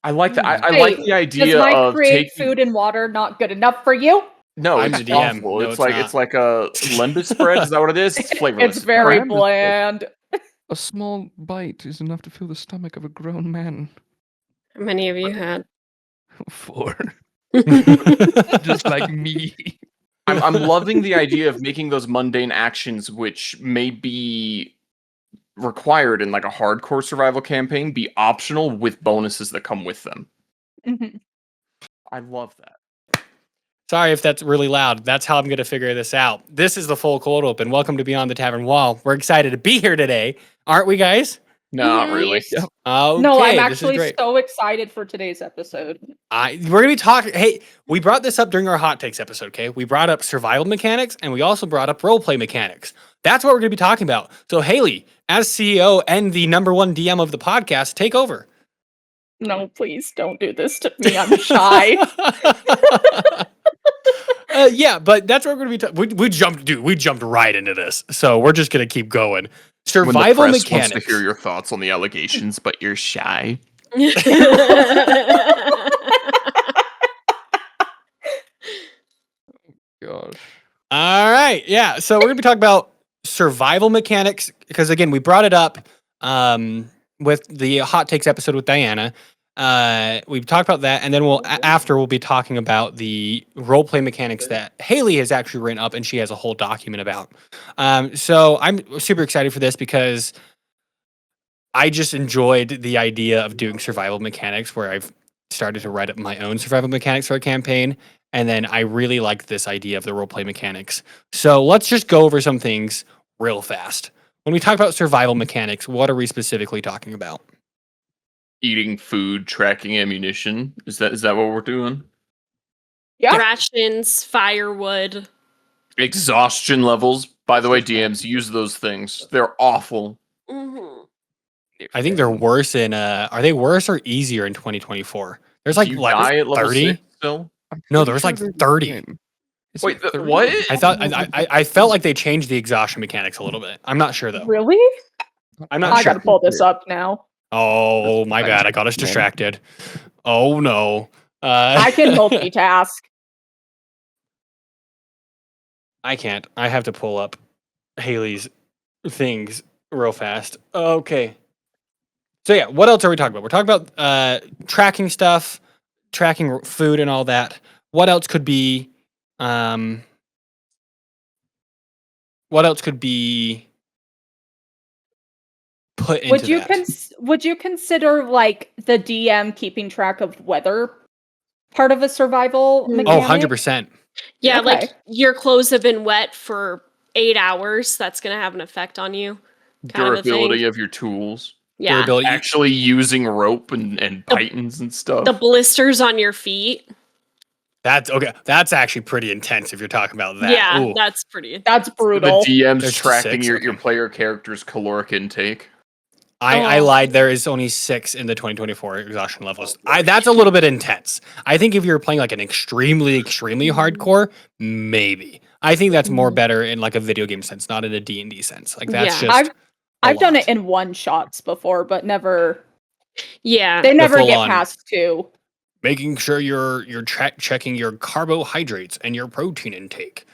I like that. I Wait, like the does idea my of create taking. food and water not good enough for you? No, I'm it's the DM. awful. No, it's it's like a lembas spread. Is that what it is? It's flavorless. It's very Bland is bland. A small bite is enough to fill the stomach of a grown man. How many of you had? 4. Just like me. I'm loving the idea of making those mundane actions, which may be required in like a hardcore survival campaign, be optional with bonuses that come with them. Mhm. I love that. Sorry if that's really loud. That's how I'm going to figure this out. This is the full cold open. Welcome to Beyond the Tavern Wall. We're excited to be here today, aren't we, guys? No, not really. Yes. Okay, No, I'm this is actually great. so excited for today's episode. We're gonna be talking. Hey, we brought this up during our hot takes episode. Okay, we brought up survival mechanics, and we also brought up role play mechanics. That's what we're gonna be talking about. So, Haley, as CEO and the #1 DM of the podcast, take over. No, please don't do this to me. I'm shy. Yeah, but that's what we're gonna be. We jumped right into this, so we're just gonna keep going. When the Survival press mechanics. wants to hear your thoughts on the allegations, but you're shy. Gosh. All right, yeah. So we're gonna be talking about survival mechanics because again, we brought it up with the hot takes episode with Diana. We've talked about that, and then we'll be talking about the role play mechanics that Haley has actually written up, and she has a whole document about. So I'm super excited for this because I just enjoyed the idea of doing survival mechanics where I've started to write up my own survival mechanics for a campaign. And then I really like this idea of the roleplay mechanics. So let's just go over some things real fast. When we talk about survival mechanics, what are we specifically talking about? Eating food, tracking ammunition. Is that what we're doing? Yeah. Rations, firewood. Exhaustion levels. By the way, DMs, use those things. They're awful. Mm-hmm. I think they're worse in are they worse or easier in 2024? There's like Do you what die at level 30? 6 still? No, there's like 30. Is Wait, it 30? what? I thought I felt like they changed the exhaustion mechanics a little bit. I'm not sure though. Really? I'm not I sure. gotta pull this up now. Oh, my bad. I got us distracted. Oh no. I can multitask. I can't. I have to pull up Haley's things real fast. Okay. So yeah, what else are we talking about? We're talking about tracking stuff, tracking food and all that. What else could be what else could be put into Would you consider like the DM keeping track of weather part of a survival Mm. mechanic? Oh, 100%. Yeah, Okay. like your clothes have been wet for 8 hours. That's going to have an effect on you. Kind of a Durability thing. of your tools. Yeah. Durability. Actually using rope and pythons and stuff. The blisters on your feet. That's okay. That's actually pretty intense if you're talking about that. Yeah, Ooh. that's pretty. That's the brutal. DM's There's tracking 6, your okay. player character's caloric intake. I Oh. lied. There is only 6 in the 2024 exhaustion levels. That's a little bit intense. I think if you're playing like an extremely hardcore, maybe. I think that's more better in like a video game sense, not in a D&D sense. Like that's Yeah. just I've done lot. it in one shots before, but never. Yeah. They never get full-on. past 2. making sure you're checking your carbohydrates and your protein intake.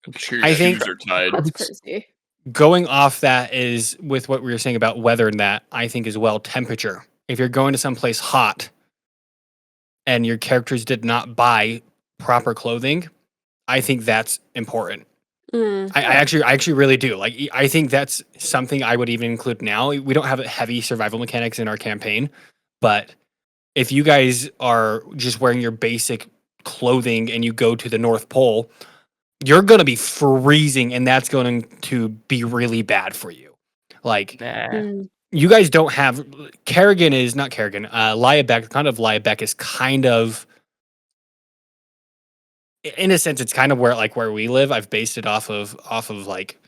Make sure your I think- shoes are tied. That's crazy. Going off that is with what we were saying about weather and that, I think as well temperature. If you're going to someplace hot and your characters did not buy proper clothing, I think that's important. Mm. I actually really do. Like I think that's something I would even include now. We don't have heavy survival mechanics in our campaign, but if you guys are just wearing your basic clothing and you go to the North Pole, you're going to be freezing and that's going to be really bad for you. Like Mm. you guys don't have Kerrigan is not Kerrigan. Liabec is kind of in a sense it's kind of where we live. I've based it off of like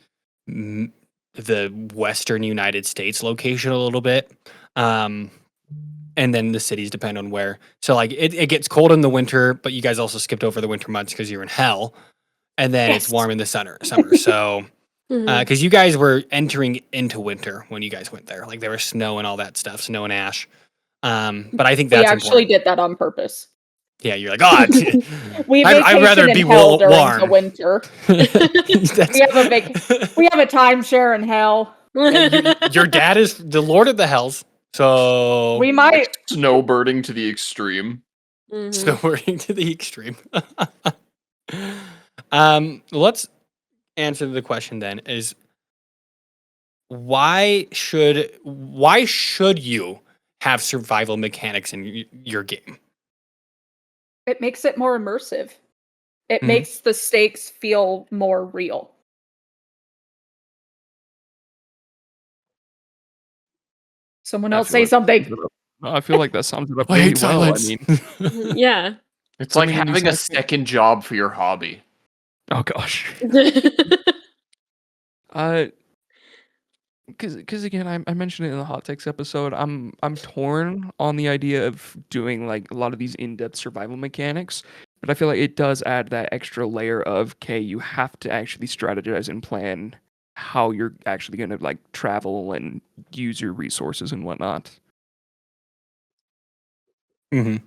the Western United States location a little bit. And then the cities depend on where. So like it gets cold in the winter, but you guys also skipped over the winter months because you're in hell. And then it's Yes. warm in the summer. So Mhm. because you guys were entering into winter when you guys went there. Like there was snow and all that stuff, snow and ash. But I think We that's actually important. did that on purpose. Yeah, you're like, oh, We I'd rather vacation be in hell during warm. the winter. That's- We have a timeshare in hell. your dad is the Lord of the Hells, so We might. Snowbirding to the extreme. Mhm. snowboarding to the extreme. Let's answer the question then: is why should you have survival mechanics in your game? It makes it more immersive. It Mhm. makes the stakes feel more real. Someone I else feel say like that something. sums it up. No, I feel like that sums it up I really hate well. silence. I mean, Yeah. It's I like mean, when you having a said- second job for your hobby. oh gosh. Because again, I mentioned it in the hot takes episode. I'm torn on the idea of doing like a lot of these in-depth survival mechanics, but I feel like it does add that extra layer of okay, you have to actually strategize and plan how you're actually going to like travel and use your resources and whatnot. Mm-hmm.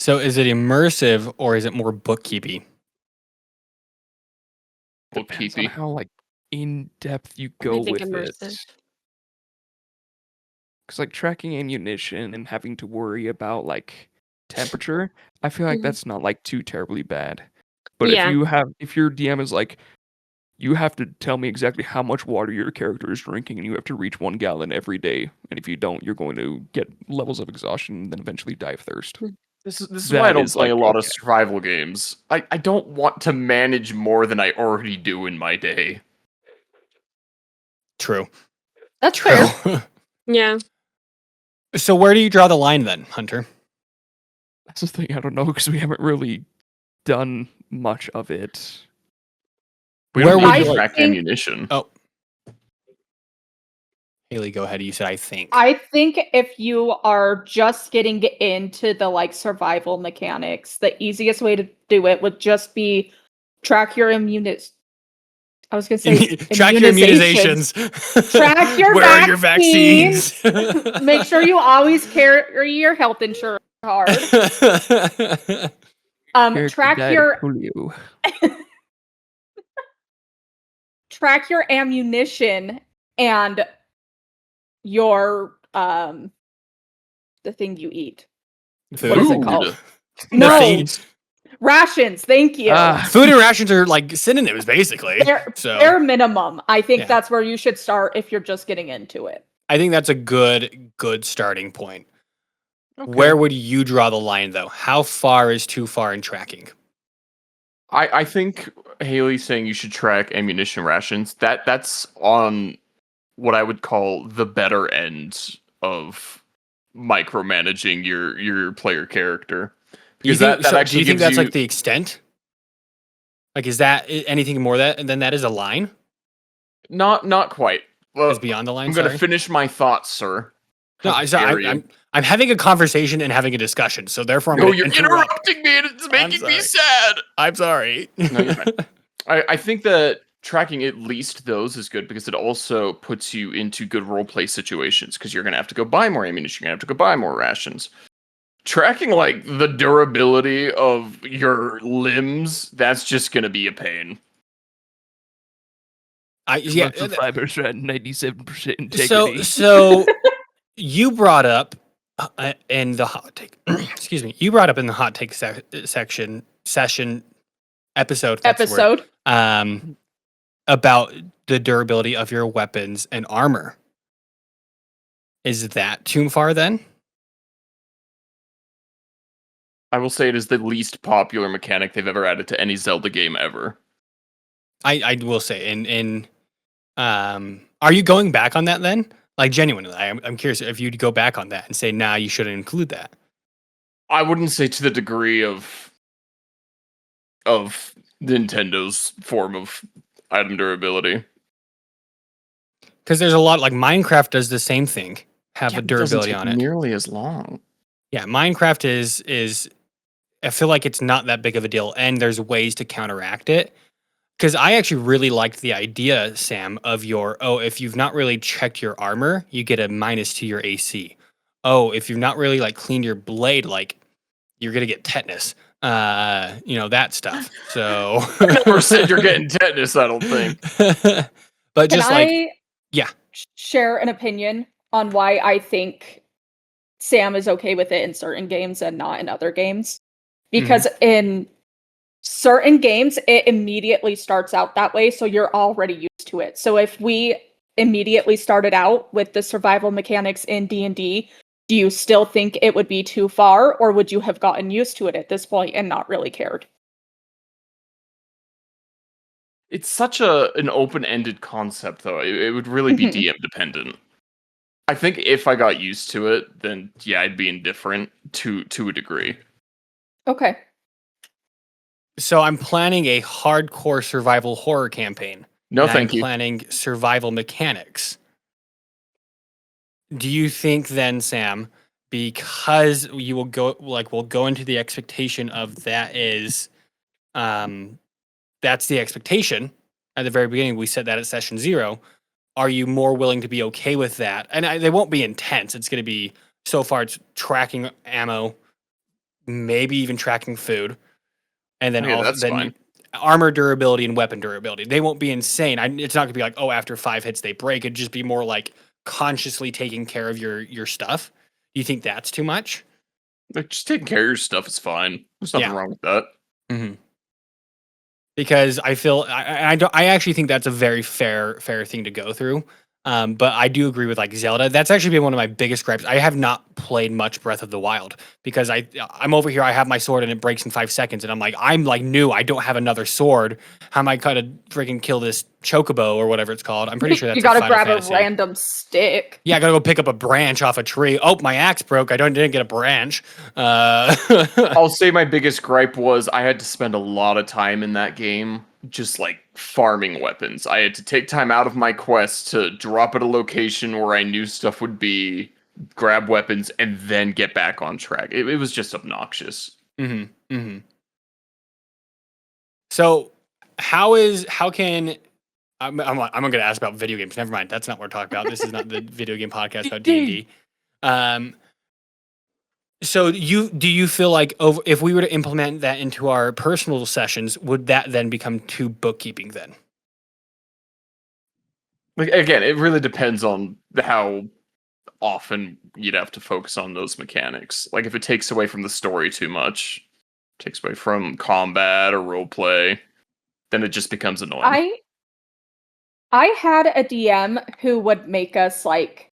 So, is it immersive or is it more bookkeepy? Depends on Bookkeeping. how like in depth you I go think with it. immersive. Because like tracking ammunition and having to worry about like temperature, I feel like Mhm. that's not like too terribly bad. But Yeah. if your DM is like, you have to tell me exactly how much water your character is drinking, and you have to reach 1 gallon every day, and if you don't, you're going to get levels of exhaustion and then eventually die of thirst. This is That why I don't is, play like, a lot of okay. survival games. I don't want to manage more than I already do in my day. True. That's fair. True. Yeah. So, where do you draw the line then, Hunter? That's the thing, I don't know, because we haven't really done much of it. We Where don't would need you to like? track think- ammunition. Oh, Haley, go ahead. You said I think. I think if you are just getting into the like survival mechanics, the easiest way to do it would just be track your immunities. I was gonna say Track your immunizations. immunizations. Track your Where are your vaccines? Make sure you always carry your health insurance card. Character Track died of your polio. track your ammunition and your the thing you eat. Food. What is it Food. called? The No. thing- Rations. Thank you. Food and rations are like synonyms, basically. So Bare minimum. I think Yeah. that's where you should start if you're just getting into it. I think that's a good starting point. Okay. Where would you draw the line, though? How far is too far in tracking? I think Haley saying you should track ammunition rations. That's on what I would call the better end of micromanaging your player character. Do you Because think, that do actually you think gives that's you like the extent? Like, is that anything more than that is a line? not quite. Well, Is beyond the line? I'm going to Sorry. finish my thoughts, sir. No, How I'm, dare you. I'm having a conversation and having a discussion, so therefore I'm No, going to you're interrupt. interrupting me and it's making me sorry. sad. I'm sorry. No, you're fine. I think that tracking at least those is good because it also puts you into good roleplay situations because you're going to have to go buy more ammunition, you're going to have to go buy more rations. Tracking like the durability of your limbs, that's just going to be a pain. Yeah. fibers are at 97% So you brought up in the hot take. Excuse me. You brought up in the hot take session episode. that's the word, Episode. About the durability of your weapons and armor. Is that too far then? I will say it is the least popular mechanic they've ever added to any Zelda game ever. I will say are you going back on that then? Like genuinely, I'm curious if you'd go back on that and say, nah, you shouldn't include that. I wouldn't say to the degree of Nintendo's form of item durability. Because there's a lot like Minecraft does the same thing, have a It doesn't durability take on it. nearly as long. Yeah, Minecraft is I feel like it's not that big of a deal, and there's ways to counteract it. Because I actually really liked the idea, Sam, of if you've not really checked your armor, you get a minus to your AC. Oh, if you've not really like cleaned your blade, like you're gonna get tetanus. That stuff. So Never said you're getting tetanus, I don't think. But Can just like I yeah. share an opinion on why I think Sam is okay with it in certain games and not in other games? Because in certain games, it immediately starts out that way, so you're already used to it. So if we immediately started out with the survival mechanics in D&D, do you still think it would be too far, or would you have gotten used to it at this point and not really cared? It's such an open-ended concept, though. It would really be Mhm. DM dependent. I think if I got used to it, then yeah, I'd be indifferent to a degree. Okay. So I'm planning a hardcore survival horror campaign. No, and thank I'm you. planning survival mechanics. Do you think then, Sam, because you will we'll go into the expectation of that's the expectation at the very beginning. We said that at session 0. Are you more willing to be okay with that? And they won't be intense. It's going to be so far. It's tracking ammo, maybe even tracking food, and then Okay, also that's fine. armor durability and weapon durability. They won't be insane. It's not going to be like, oh, after 5 hits they break. It'd just be more like consciously taking care of your stuff. Do you think that's too much? Like, just taking care of your stuff is fine. There's nothing Yeah. wrong with that. Mm-hmm. Because I feel I actually think that's a very fair thing to go through. But I do agree with like Zelda. That's actually been one of my biggest gripes. I have not played much Breath of the Wild because I'm over here. I have my sword and it breaks in 5 seconds, and I'm like new. I don't have another sword. How am I gonna freaking kill this chocobo or whatever it's called? I'm pretty sure that's You gotta a Final grab Fantasy. a random stick. Yeah, I gotta go pick up a branch off a tree. Oh, my axe broke. Didn't get a branch. I'll say my biggest gripe was I had to spend a lot of time in that game just like farming weapons. I had to take time out of my quest to drop at a location where I knew stuff would be, grab weapons, and then get back on track. It was just obnoxious. Mm-hmm. Mm-hmm. So, how can I'm going to ask about video games. Never mind. That's not what we're talking about. This is not the video game podcast about D&D. So do you feel like if we were to implement that into our personal sessions, would that then become too bookkeeping then? Like, again, it really depends on how often you'd have to focus on those mechanics. Like, if it takes away from the story too much, takes away from combat or roleplay, then it just becomes annoying. I had a DM who would make us like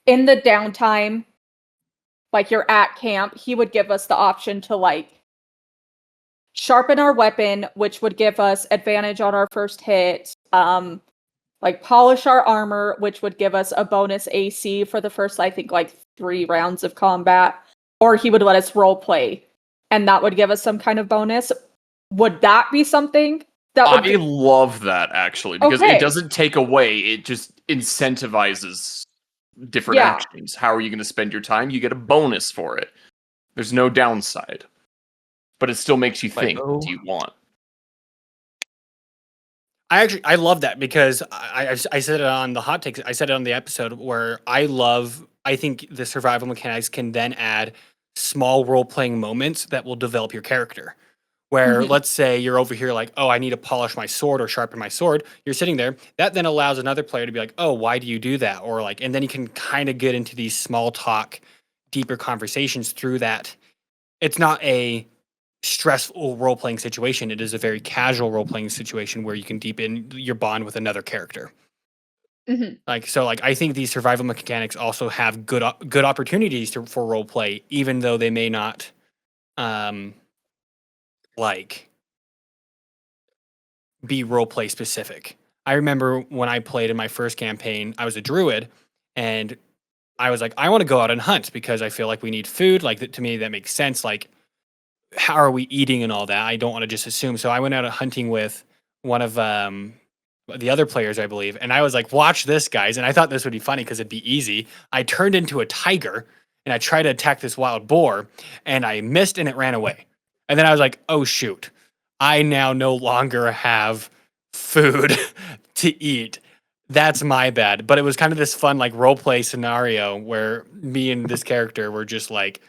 in the downtime, like you're at camp, he would give us the option to like sharpen our weapon, which would give us advantage on our first hit. Like polish our armor, which would give us a bonus AC for the first, I think, like 3 rounds of combat. Or he would let us role play, and that would give us some kind of bonus. Would that be something that would? I love that actually because Okay. it doesn't take away; it just incentivizes different Yeah. actions. How are you going to spend your time? You get a bonus for it. There's no downside, but it still makes you think. What do you want? I love that because I said it on the hot takes. I said it on the episode where I think the survival mechanics can then add small role playing moments that will develop your character. Where Mhm. let's say you're over here like, oh, I need to polish my sword or sharpen my sword. You're sitting there. That then allows another player to be like, oh, why do you do that? Or like, and then you can kind of get into these small talk, deeper conversations through that. It's not a stressful role playing situation. It is a very casual role playing situation where you can deepen your bond with another character. Mhm. I think these survival mechanics also have good opportunities for role play, even though they may not, like be role play specific. I remember when I played in my first campaign, I was a druid, and I was like, I want to go out and hunt because I feel like we need food. Like to me, that makes sense. Like, how are we eating and all that? I don't want to just assume. So I went out hunting with one of the other players, I believe, and I was like, watch this, guys. And I thought this would be funny because it'd be easy. I turned into a tiger and I tried to attack this wild boar, and I missed and it ran away. And then I was like, oh shoot. I now no longer have food to eat. That's my bad. But it was kind of this fun like role play scenario where me and this character were just like,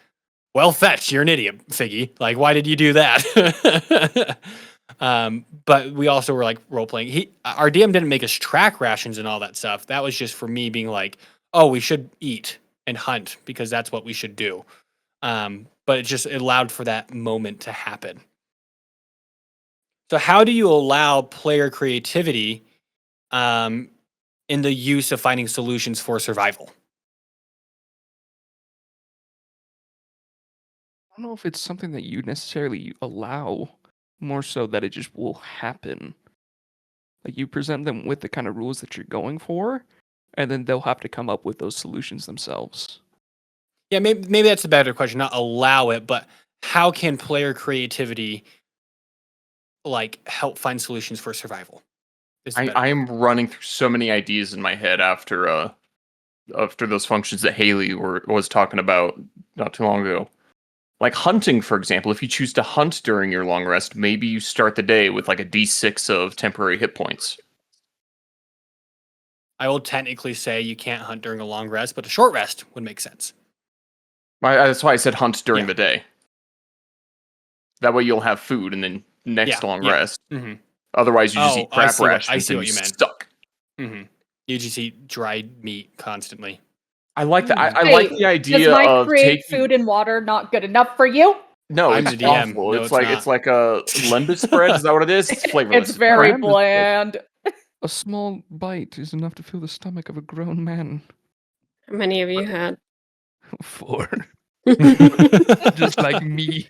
well, fetch, you're an idiot, Figgy. Like, why did you do that? But we also were like role playing. Our DM didn't make us track rations and all that stuff. That was just for me being like, oh, we should eat and hunt because that's what we should do. But it allowed for that moment to happen. So how do you allow player creativity in the use of finding solutions for survival? I don't know if it's something that you necessarily allow, more so that it just will happen. Like you present them with the kind of rules that you're going for, and then they'll have to come up with those solutions themselves. Yeah, maybe that's the better question. Not allow it, but how can player creativity like help find solutions for survival? I am running through so many ideas in my head after those functions that Haley was talking about not too long ago. Like hunting, for example, if you choose to hunt during your long rest, maybe you start the day with like a D6 of temporary hit points. I will technically say you can't hunt during a long rest, but a short rest would make sense. That's why I said hunt during Yeah. the day. That way you'll have food and then next long rest. Mm-hmm. Otherwise, you just eat crap I rations see and what you you meant. stuck. Mm-hmm. You just eat dried meat constantly. I like that. I Hey, like the Does idea my of create taking. food and water not good enough for you? No, I'm it's the DM. awful. No, it's it's like not. it's like a lembas spread. Is that what it is? It's flavorless. It's very Brand is good. bland. A small bite is enough to fill the stomach of a grown man. How many of you had? 4. Just like me.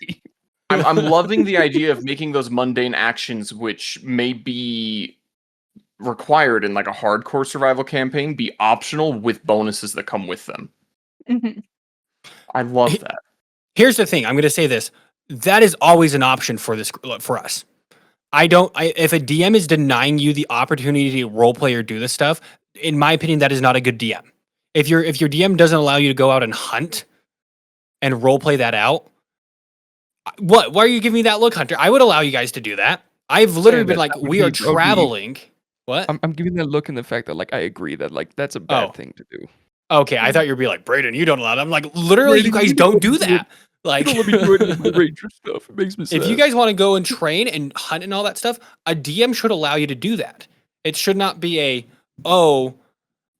I'm loving the idea of making those mundane actions, which may be required in like a hardcore survival campaign, be optional with bonuses that come with them. Mhm. I love that. Here's the thing. I'm going to say this. That is always an option for us. If a DM is denying you the opportunity to roleplay or do this stuff, in my opinion, that is not a good DM. If your DM doesn't allow you to go out and hunt and roleplay that out, why are you giving me that look, Hunter? I would allow you guys to do that. I've literally been that like, that would we are be OP. traveling. What? I'm giving that look in the fact that like I agree that like that's a bad thing to do. Okay, I thought you were be like, Brayden, you don't allow that. I'm like, literally, you Brayden, guys you don't don't do do it. that. Like, You don't let me do any of my ranger stuff. It makes me sad. if you guys want to go and train and hunt and all that stuff, a DM should allow you to do that. It should not be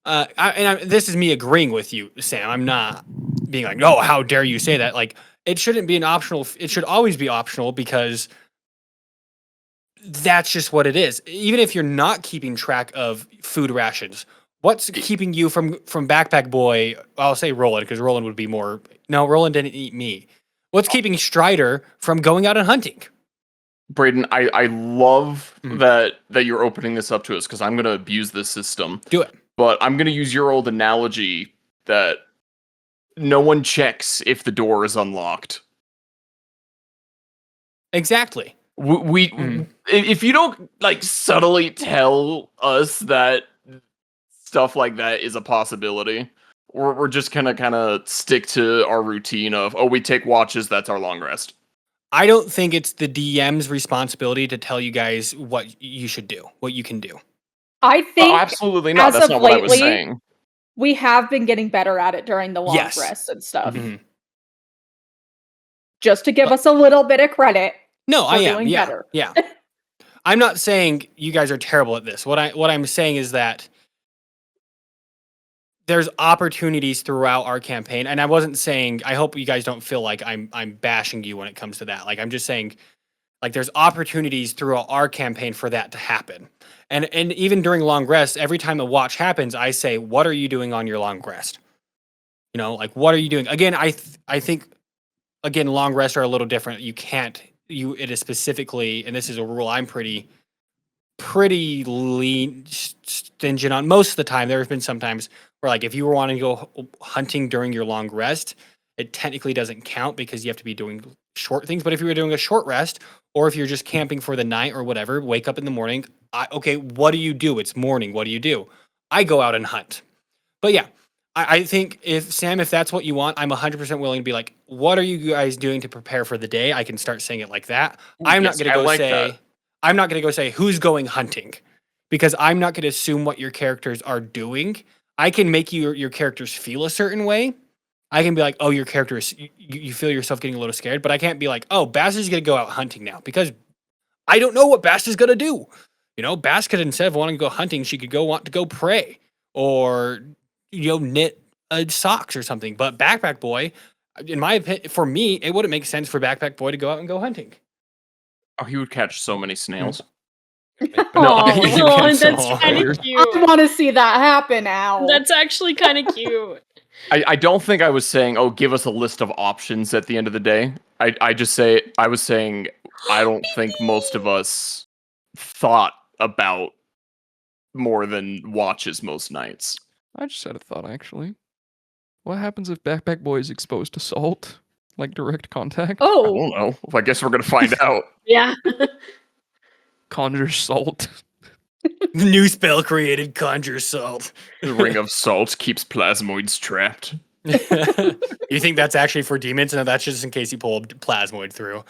this is me agreeing with you, Sam. I'm not being like, oh, how dare you say that? Like, it shouldn't be an optional. It should always be optional because that's just what it is. Even if you're not keeping track of food rations, what's keeping you from Backpack Boy? I'll say Roland because Roland would be more. No, Roland didn't eat me. What's keeping Strider from going out and hunting? Brayden, I love Mhm. that you're opening this up to us because I'm going to abuse this system. Do it. But I'm going to use your old analogy that no one checks if the door is unlocked. Exactly. If you don't like subtly tell us that stuff like that is a possibility, we're just gonna kind of stick to our routine of, oh, we take watches, that's our long rest. I don't think it's the DM's responsibility to tell you guys what you should do, what you can do. I think Absolutely not. as That's of not what I was lately, saying. we have been getting better at it during the long Yes. rest and stuff. Mhm. Just to give us a little bit of credit. No, I We're am. doing Yeah, better. yeah. I'm not saying you guys are terrible at this. What I'm saying is that there's opportunities throughout our campaign, and I wasn't saying. I hope you guys don't feel like I'm bashing you when it comes to that. Like I'm just saying, like there's opportunities throughout our campaign for that to happen. And even during long rest, every time a watch happens, I say, "What are you doing on your long rest?" You know, like what are you doing? Again, I think again, long rests are a little different. You can't. It is specifically, and this is a rule I'm pretty stingent on most of the time. There have been some times where like if you were wanting to go hunting during your long rest, it technically doesn't count because you have to be doing short things. But if you were doing a short rest, or if you're just camping for the night or whatever, wake up in the morning. Okay, what do you do? It's morning. What do you do? I go out and hunt. But yeah, I think if that's what you want, I'm 100% willing to be like, what are you guys doing to prepare for the day? I can start saying it like that. I'm not Yes, gonna I go like say, that. I'm not gonna go say who's going hunting, because I'm not gonna assume what your characters are doing. I can make your characters feel a certain way. I can be like, oh, your character is you feel yourself getting a little scared, but I can't be like, oh, Bass is gonna go out hunting now because I don't know what Bass is gonna do. You know, Bass could, instead of wanting to go hunting, she could want to go pray or knit socks or something. But Backpack Boy, in my opinion, for me, it wouldn't make sense for Backpack Boy to go out and go hunting. Oh, he would catch so many snails. No, Oh, you oh, can't that's solve kind it. of I cute. want to see that happen now. That's actually kind of cute. I don't think I was saying, oh, give us a list of options at the end of the day. I was saying I don't think most of us thought about more than watches most nights. I just had a thought actually. What happens if Backpack Boy is exposed to salt, like direct contact? I Oh, don't know. I guess we're gonna find out. Yeah. Conjure salt. New spell created, conjure salt. The ring of salt keeps plasmoids trapped. You think that's actually for demons? No, that's just in case you pull a plasmoid through.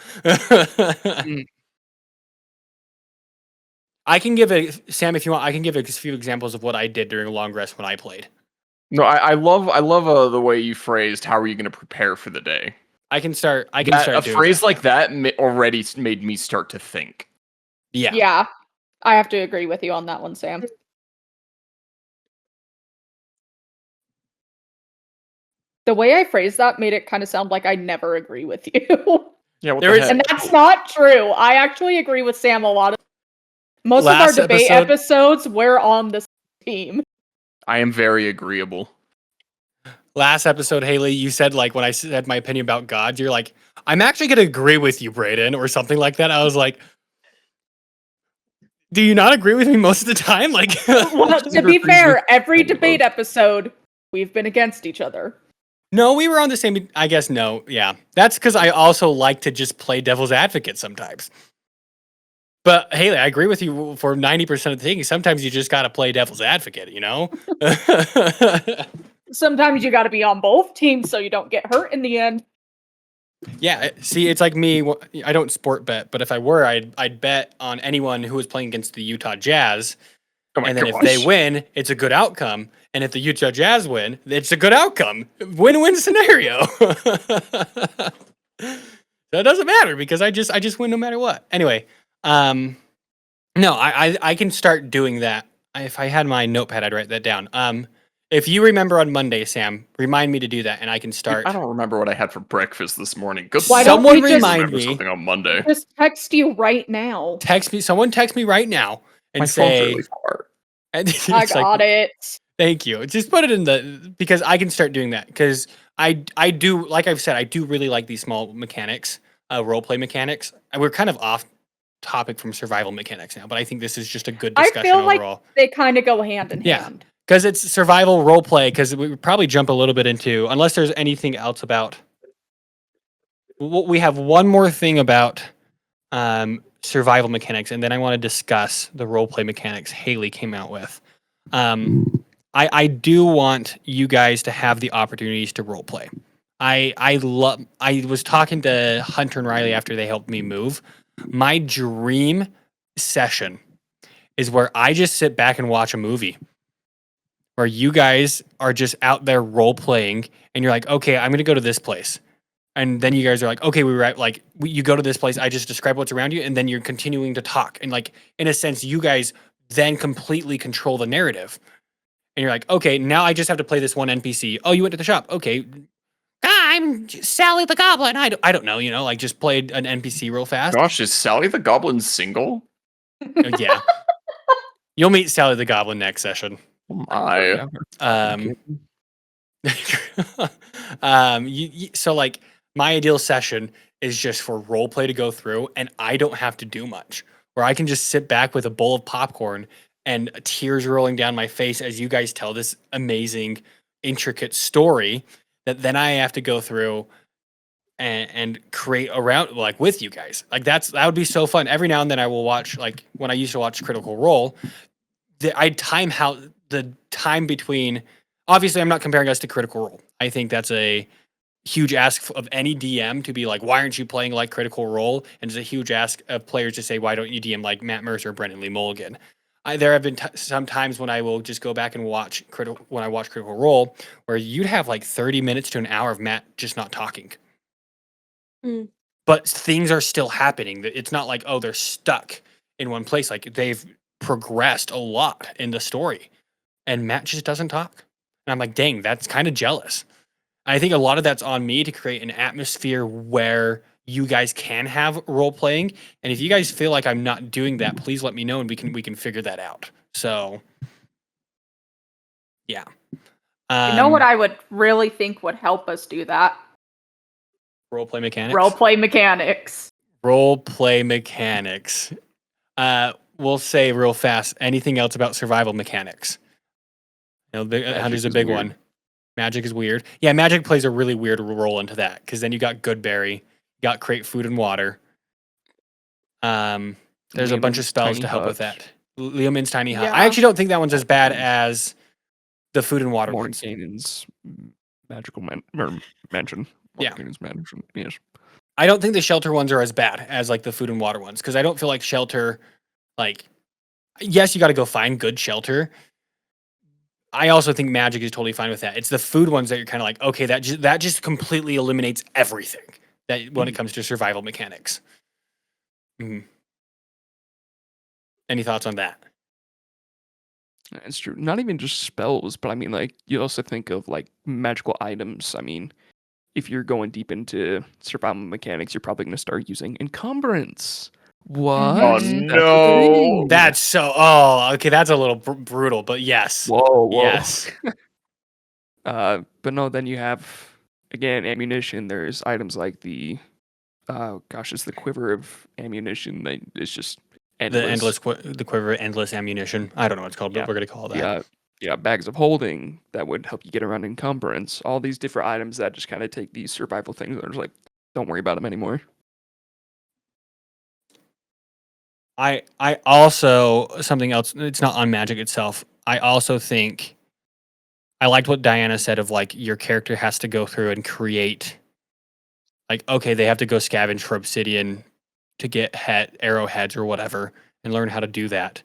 I can give Sam, if you want, I can give a few examples of what I did during a long rest when I played. No, I love the way you phrased. How are you going to prepare for the day? I can start A doing phrase that. like that already made me start to think. Yeah. yeah. I have to agree with you on that one, Sam. The way I phrased that made it kind of sound like I never agree with you. Yeah, what There the is- heck? And that's not true. I actually agree with Sam a lot. Most Last of our debate episode- episodes, we're on the team. I am very agreeable. Last episode, Haley, you said, like, when I said my opinion about gods, you're like, I'm actually going to agree with you, Brayden, or something like that. I was like, do you not agree with me most of the time? Like, Well, to be fair, every debate episode, we've been against each other. no, we were on the same. I guess no. Yeah. That's because I also like to just play devil's advocate sometimes. But Haley, I agree with you for 90% of the things. Sometimes you just got to play devil's advocate, you know? Sometimes you got to be on both teams so you don't get hurt in the end. Yeah, see, it's like me. I don't sport bet, but if I were, I'd bet on anyone who was playing against the Utah Jazz. Oh my And then gosh. if they win, it's a good outcome. And if the Utah Jazz win, it's a good outcome. Win-win scenario. So it doesn't matter because I just win no matter what. Anyway, no, I can start doing that. If I had my notepad, I'd write that down. If you remember on Monday, Sam, remind me to do that, and I can start. I don't remember what I had for breakfast this morning. Good Why luck. don't Someone we just remind Remember me. something on Monday. Just text you right now. Someone text me right now and My say. phone's really far. And I it's like, got it. Thank you. Just put it in because I can start doing that because I do, like I've said, I do really like these small mechanics, role play mechanics. And we're kind of off topic from survival mechanics now, but I think this is just a good I discussion feel like overall. they kind of go hand in Yeah. hand. Because it's survival role play. Because we would probably jump a little bit into, unless there's anything else about. We have one more thing about survival mechanics, and then I want to discuss the role play mechanics Haley came out with. I do want you guys to have the opportunities to role play. I was talking to Hunter and Riley after they helped me move. My dream session is where I just sit back and watch a movie. Where you guys are just out there role playing and you're like, okay, I'm gonna go to this place. And then you guys are like, okay, you go to this place, I just describe what's around you, and then you're continuing to talk. And like, in a sense, you guys then completely control the narrative. And you're like, okay, now I just have to play this one NPC. Oh, you went to the shop. Okay. I'm Sally the Goblin. I don't know, like just played an NPC real fast. Gosh, is Sally the Goblin single? Yeah. You'll meet Sally the Goblin next session. Oh my. Yeah. So like my ideal session is just for role play to go through and I don't have to do much, where I can just sit back with a bowl of popcorn and tears rolling down my face as you guys tell this amazing, intricate story that then I have to go through and create around, like, with you guys. Like that would be so fun. Every now and then I will watch, like when I used to watch Critical Role, I time how the time between obviously I'm not comparing us to Critical Role. I think that's a huge ask of any DM to be like, why aren't you playing like Critical Role? And it's a huge ask of players to say, why don't you DM like Matt Mercer or Brendan Lee Mulligan? There have been some times when I will just go back and watch Critical Role, where you'd have like 30 minutes to an hour of Matt just not talking. Mm. But things are still happening. It's not like, oh, they're stuck in one place. Like they've progressed a lot in the story, and Matt just doesn't talk. And I'm like, dang, that's kind of jealous. I think a lot of that's on me to create an atmosphere where you guys can have role playing. And if you guys feel like I'm not doing that, please let me know and we can figure that out. So yeah. You know what I would really think would help us do that? Role play mechanics? Roleplay mechanics. Role play mechanics. We'll say real fast, anything else about survival mechanics? You know, Hunter's a big one. Magic is weird. Yeah, magic plays a really weird role into that because then you got Goodberry, you got create food and water. There's a bunch of spells to help with that. Leomund's Tiny Hut. I actually don't think that one's as bad as the food and water ones. Mordenkainen's magical mansion. Yeah. Mordenkainen's mansion. Yes. I don't think the shelter ones are as bad as like the food and water ones because I don't feel like shelter, like, yes, you got to go find good shelter. I also think magic is totally fine with that. It's the food ones that you're kind of like, okay, that just completely eliminates everything that when it comes to survival mechanics. Mm-hmm. Any thoughts on that? It's true. Not even just spells, but I mean, like, you also think of like magical items. I mean, if you're going deep into survival mechanics, you're probably going to start using encumbrance. What? Oh, That's a no. thing. That's so. Oh, okay. That's a little brutal, but yes. Whoa. Yes. But no, then you have again ammunition. There's items like the, it's the quiver of ammunition that is just endless. The quiver of endless ammunition. I don't know what it's called, but we're gonna call it that. Yeah, bags of holding that would help you get around encumbrance. All these different items that just kind of take these survival things. They're just like, don't worry about them anymore. I also, something else, it's not on magic itself. I also think I liked what Diana said of like your character has to go through and create, like, okay, they have to go scavenge for obsidian to get arrowheads or whatever and learn how to do that.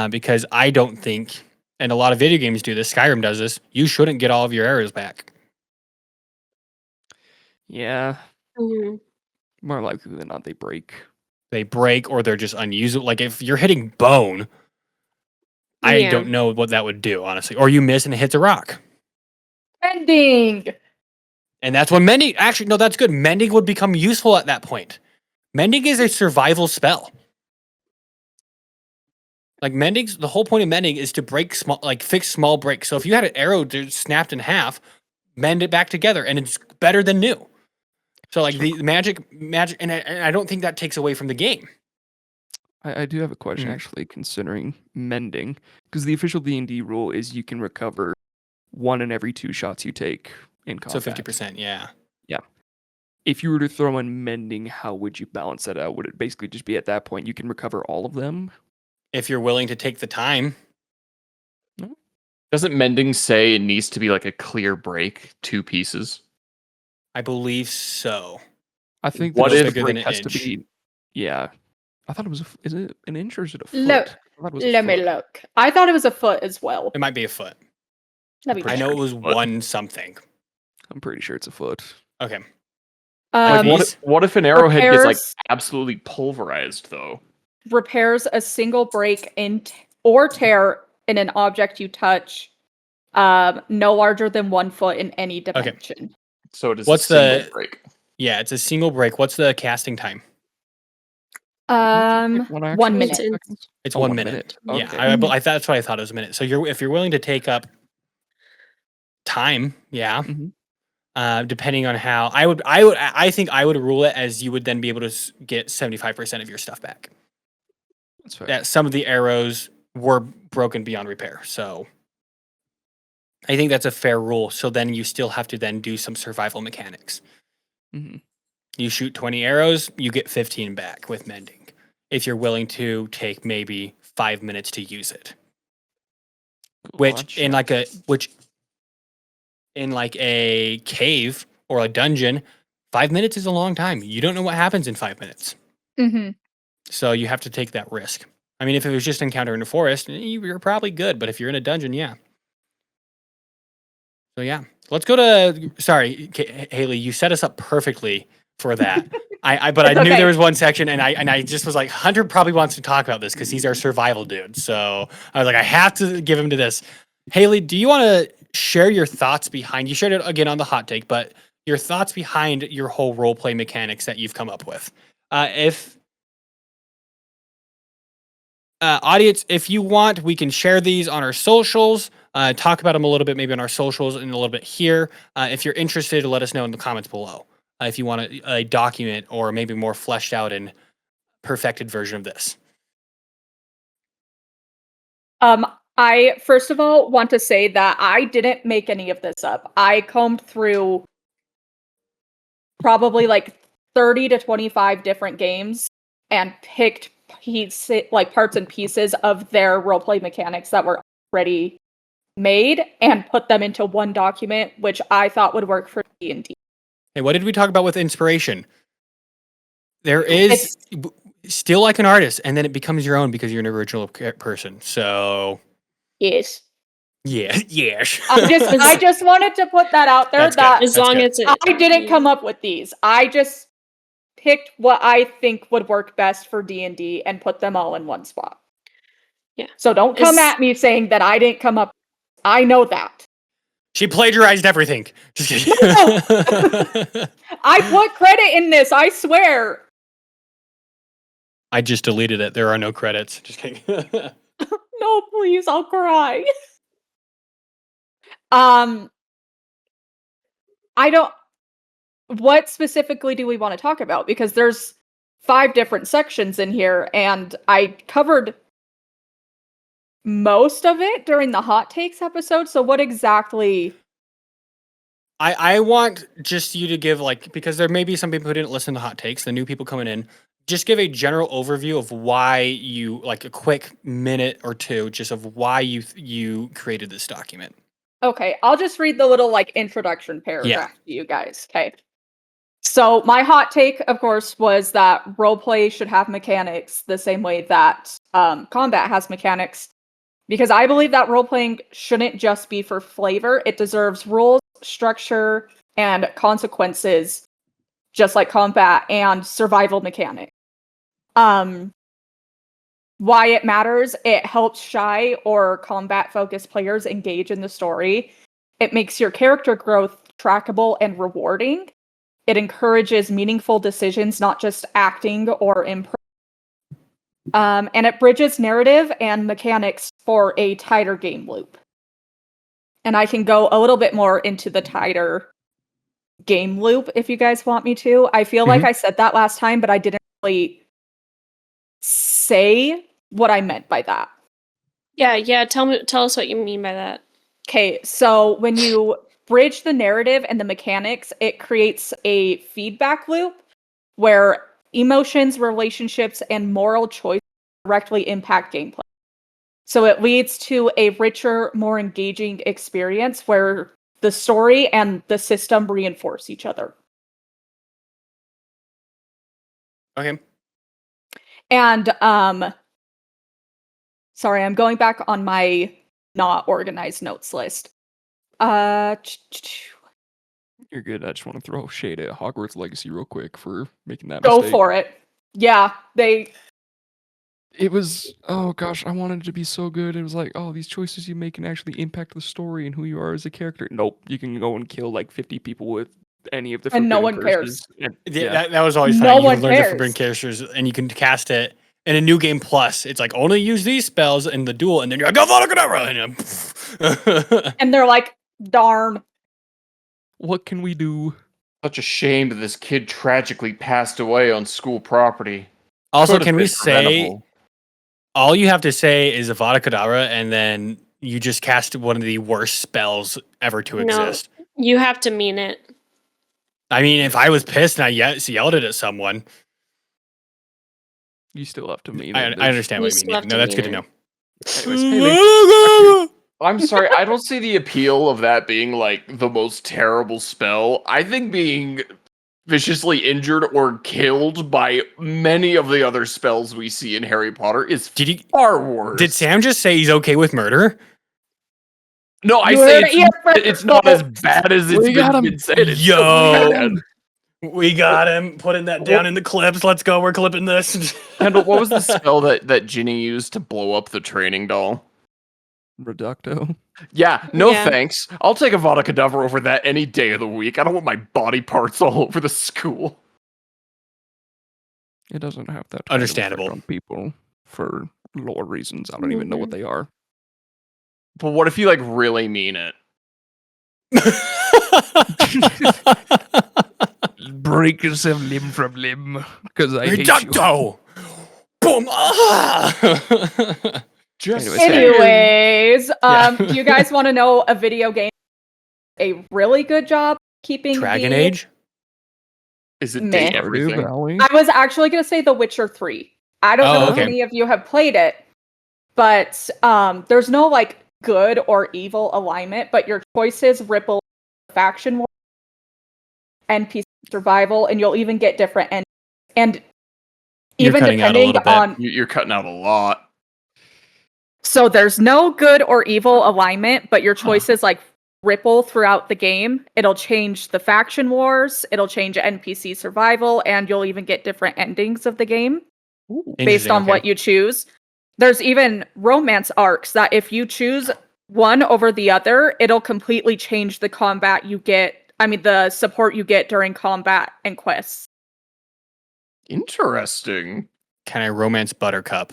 Because I don't think, and a lot of video games do this, Skyrim does this, you shouldn't get all of your arrows back. Yeah. Mhm. More likely than not, they break. They break or they're just unusable. Like if you're hitting bone, I Yeah. don't know what that would do, honestly. Or you miss and it hits a rock. Mending. And that's when mending, actually, no, that's good. Mending would become useful at that point. Mending is a survival spell. Like the whole point of mending is to fix small breaks. So if you had an arrow snapped in half, mend it back together and it's better than new. So like the magic, and I don't think that takes away from the game. I do have a question actually considering mending, because the official D&D rule is you can recover 1 in every 2 shots you take in combat. So 50%, yeah. Yeah. If you were to throw in mending, how would you balance that out? Would it basically just be at that point you can recover all of them? If you're willing to take the time. Doesn't mending say it needs to be like a clear break, 2 pieces? I believe so. I think What the if- break bigger than has an to inch? be. Yeah, I thought it was. Is it an inch or is it a foot? Look, I thought it was a Let me foot. look. I thought it was a foot as well. It might be a foot. Let me I check. know it was What? 1 something. I'm pretty sure it's a foot. Okay. Like, Um, what if an arrowhead gets like repairs- absolutely pulverized though? repairs a single break or tear in an object you touch, no larger than 1 foot in any dimension. So it is What's a single the- break. Yeah, it's a single break. What's the casting time? Like 1 action, minute. 6 seconds? It's Oh, 1 1 minute. minute. Yeah, Okay. that's what I thought it was a minute. So if you're willing to take up time, yeah. Mhm. Depending on how I think I would rule it as you would then be able to get 75% of your stuff back. That's fair. Yeah, some of the arrows were broken beyond repair, so I think that's a fair rule. So then you still have to then do some survival mechanics. Mhm. You shoot 20 arrows, you get 15 back with mending. If you're willing to take maybe 5 minutes to use it. Which Gotcha. in like which in like a cave or a dungeon, 5 minutes is a long time. You don't know what happens in 5 minutes. Mm-hmm. So you have to take that risk. I mean, if it was just encounter in a forest, you're probably good. But if you're in a dungeon, yeah. So yeah, let's go to. Sorry, Haley, you set us up perfectly for that. But It's I knew okay. there was one section, and I just was like, Hunter probably wants to talk about this because he's our survival dude. So I was like, I have to give him to this. Haley, do you want to share your thoughts behind? You shared it again on the hot take, but your thoughts behind your whole role play mechanics that you've come up with. If audience, if you want, we can share these on our socials. Talk about them a little bit, maybe on our socials and a little bit here. If you're interested, let us know in the comments below. If you want a document or maybe more fleshed out and perfected version of this. I first of all want to say that I didn't make any of this up. I combed through probably like 30 to 25 different games and picked parts and pieces of their roleplay mechanics that were already made and put them into one document, which I thought would work for D&D. Hey, what did we talk about with inspiration? There is still like an artist, and then it becomes your own because you're an original person. So Yes. yeah, yes. I just wanted to put that out there. That's good. That As long good. as it, I didn't come up with these. I just picked what I think would work best for D&D and put them all in one spot. Yeah. So don't come Is- at me saying that I didn't come up. I know that. She plagiarized everything. Just kidding. I put credit in this, I swear. I just deleted it. There are no credits. Just kidding. No, please, I'll cry. I don't. What specifically do we want to talk about? Because there's 5 different sections in here, and I covered most of it during the hot takes episode. So what exactly? I want just you to give because there may be some people who didn't listen to hot takes, the new people coming in. Just give a general overview of why you a quick minute or two, just of why you created this document. Okay, I'll just read the little introduction paragraph to you guys. Okay. So my hot take, of course, was that roleplay should have mechanics the same way that combat has mechanics. Because I believe that role-playing shouldn't just be for flavor. It deserves rules, structure, and consequences, just like combat and survival mechanics. Why it matters, it helps shy or combat-focused players engage in the story. It makes your character growth trackable and rewarding. It encourages meaningful decisions, not just acting or improv. And it bridges narrative and mechanics for a tighter game loop. And I can go a little bit more into the tighter game loop if you guys want me to. I feel like I said that last time, but I didn't really say what I meant by that. Yeah. Tell us what you mean by that. Okay, so when you bridge the narrative and the mechanics, it creates a feedback loop where emotions, relationships, and moral choices directly impact gameplay. So it leads to a richer, more engaging experience where the story and the system reinforce each other. Okay. And sorry, I'm going back on my not organized notes list. You're good. I just want to throw shade at Hogwarts Legacy real quick for making that Go mistake. for it. Yeah, It was, oh gosh, I wanted it to be so good. It was like, oh, these choices you make can actually impact the story and who you are as a character. Nope, you can go and kill like 50 people with any of the And no forbidden one curses. cares. And, That was always No fun. You one can learn the cares. forbidden characters, and you can cast it in a new game plus. It's like only use these spells in the duel, and then you're like, Avada Kedavra! and they're like, darn. what can we do? Such a shame that this kid tragically passed away on school property. Also, Could've can we been say preventable. all you have to say is Avada Kedavra, and then you just cast one of the worst spells ever to No. exist? You have to mean it. I mean, if I was pissed and I yelled it at someone, You still have to mean I it. understand what You you still have mean. to No, that's mean good to know. Anyways, Haley, I'm sorry, I don't see the appeal of that being like the most terrible spell. I think being viciously injured or killed by many of the other spells we see in Harry Potter is Did you? far worse. Did Sam just say he's okay with murder? No, I You say heard it here it's not as first. bad as it's We got him. been said. It's still Yo. bad. We got him. Putting that down in the clips. Let's go. We're clipping this. Kendall, what was the spell that Ginny used to blow up the training doll? Reducto. Yeah, no Yeah. thanks. I'll take a Vada Kedavra over that any day of the week. I don't want my body parts all over the school. It doesn't have that type of effect Understandable. on people for lore reasons. I don't even know what they are. But what if you like really mean it? Break yourself limb from limb because I hate you. Reducto. Boom. Ah. Just Anyways, saying. Anyways, Yeah. do you guys want to know a video game? A really good job keeping Dragon the- Age. Is it Meh. date Stardew everything? Valley. I was actually going to say The Witcher 3. I don't Oh, know okay. if any of you have played it, but there's no like good or evil alignment, but your choices ripple faction war, NPC survival, and you'll even get different endings. And You're even cutting out a depending little bit. on You're cutting out a lot. so there's no good or evil alignment, but your choices like ripple throughout the game. It'll change the faction wars, it'll change NPC survival, and you'll even get different endings of the game based Interesting, on okay. what you choose. There's even romance arcs that if you choose one over the other, it'll completely change the combat you get. I mean, the support you get during combat and quests. Interesting. Can I romance Buttercup?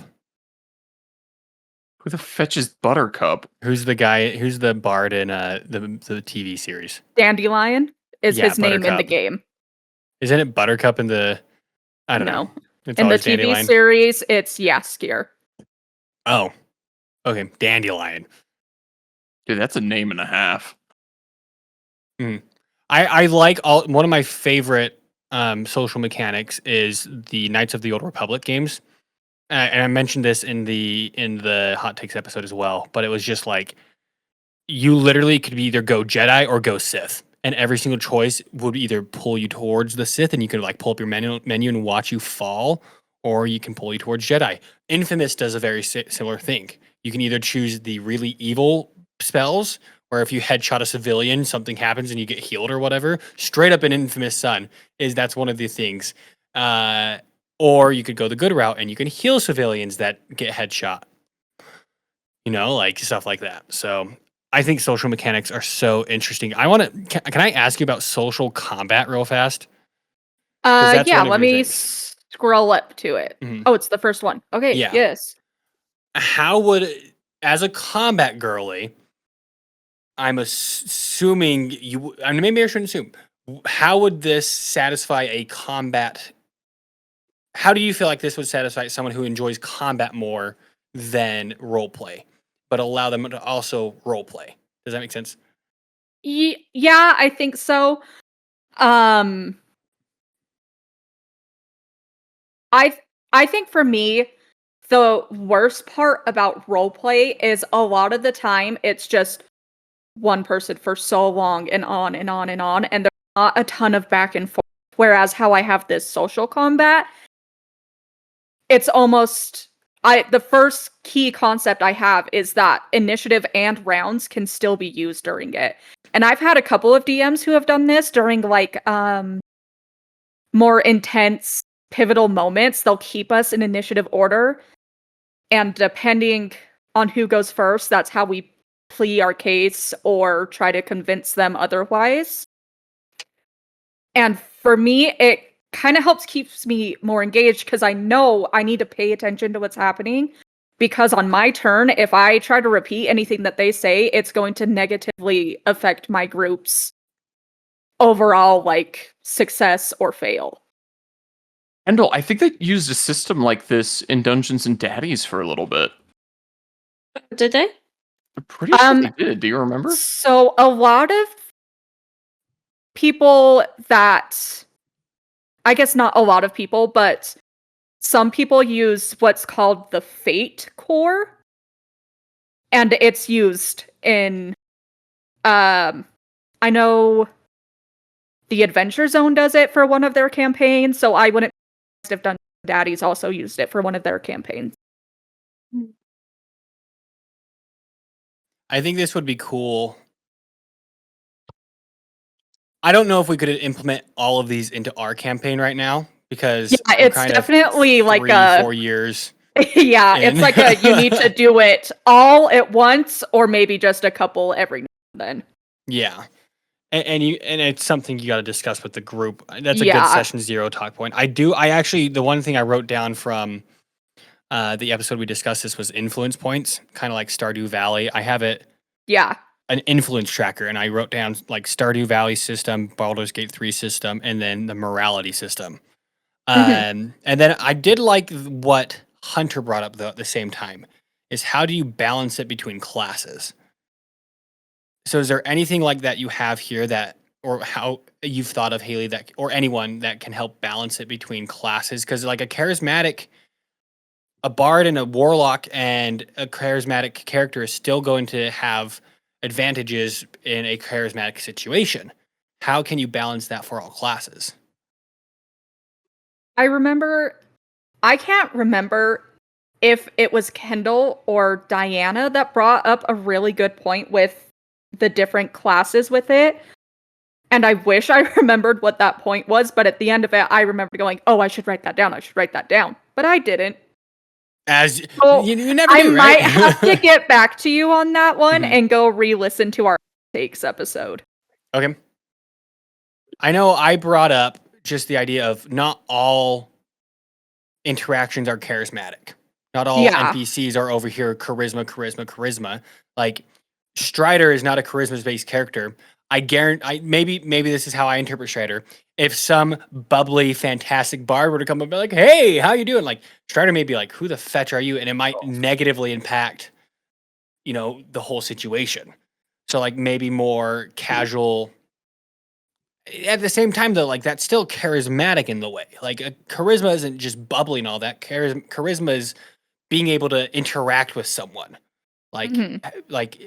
Who the fetch is Buttercup? Who's the guy? Who's the bard in the TV series? Dandelion is Yeah, his name in the Buttercup. game. Isn't it Buttercup in the? I don't No. know. It's In the always TV Dandelion. series, it's Yaskir. Oh, okay, Dandelion. Dude, that's a name and a half. I like all. One of my favorite social mechanics is the Knights of the Old Republic games, and I mentioned this in the hot takes episode as well. But it was just like you literally could either go Jedi or go Sith, and every single choice would either pull you towards the Sith, and you could like pull up your menu and watch you fall, or you can pull you towards Jedi. Infamous does a very similar thing. You can either choose the really evil spells, where if you headshot a civilian, something happens and you get healed or whatever. Straight up in Infamous Son that's one of the things. Or you could go the good route and you can heal civilians that get headshot. You know, like stuff like that. So I think social mechanics are so interesting. I want to. Can I ask you about social combat real fast? that's Yeah, one of let your me things. scroll up to it. Mhm. Oh, it's the first one. Okay, Yeah. yes. How would, as a combat girly, I'm assuming you. I mean, maybe I shouldn't assume. How would this satisfy a combat? How do you feel like this would satisfy someone who enjoys combat more than role play, but allow them to also role play? Does that make sense? Yeah, I think so. I think for me, the worst part about roleplay is a lot of the time it's just one person for so long and on and on and on, and there's not a ton of back and forth. Whereas how I have this social combat, it's almost the first key concept I have is that initiative and rounds can still be used during it. And I've had a couple of DMs who have done this during like more intense pivotal moments. They'll keep us in initiative order, and depending on who goes first, that's how we plea our case or try to convince them otherwise. And for me, it kind of keeps me more engaged because I know I need to pay attention to what's happening, because on my turn, if I try to repeat anything that they say, it's going to negatively affect my group's overall like success or fail. Kendall, I think they used a system like this in Dungeons and Daddies for a little bit. Did they? I'm pretty sure they did. Do you remember? So a lot of people that, I guess not a lot of people, but some people use what's called the Fate Core. and it's used in I know the Adventure Zone does it for one of their campaigns, so I wouldn't if Dungeon Daddies also used it for one of their campaigns. I think this would be cool. I don't know if we could implement all of these into our campaign right now because Yeah, we're it's kind of definitely like 4 years. yeah, it's in. like you need to do it all at once or maybe just a couple every now and then. Yeah. And it's something you got to discuss with the group. That's a good Yeah. session 0 talk point. I actually, the one thing I wrote down from the episode we discussed this was influence points, kind of like Stardew Valley. I have Yeah. an influence tracker, and I wrote down like Stardew Valley system, Baldur's Gate 3 system, and then the morality system. Mhm. And then I did like what Hunter brought up though at the same time is how do you balance it between classes? So is there anything like that you have here that, or how you've thought of, Haley, that, or anyone that can help balance it between classes? Because like a bard and a warlock and a charismatic character is still going to have advantages in a charismatic situation. How can you balance that for all classes? I can't remember if it was Kendall or Diana that brought up a really good point with the different classes with it. And I wish I remembered what that point was, but at the end of it, I remember going, oh, I should write that down. I should write that down. But I didn't. As So you never I do, might right? have to get back to you on that one Mhm. and go re-listen to our takes episode. Okay. I know I brought up just the idea of not all interactions are charismatic. Not all Yeah. NPCs are over here charisma. Like Strider is not a charisma-based character. I guarantee. Maybe this is how I interpret Strider. If some bubbly, fantastic bard were to come up and be like, "Hey, how you doing?" Like Strider may be like, "Who the fetch are you?" And it might negatively impact, the whole situation. So like maybe more casual. At the same time, though, like that's still charismatic in the way. Like charisma isn't just bubbly and all that. Charisma is being able to interact with someone, like Mhm.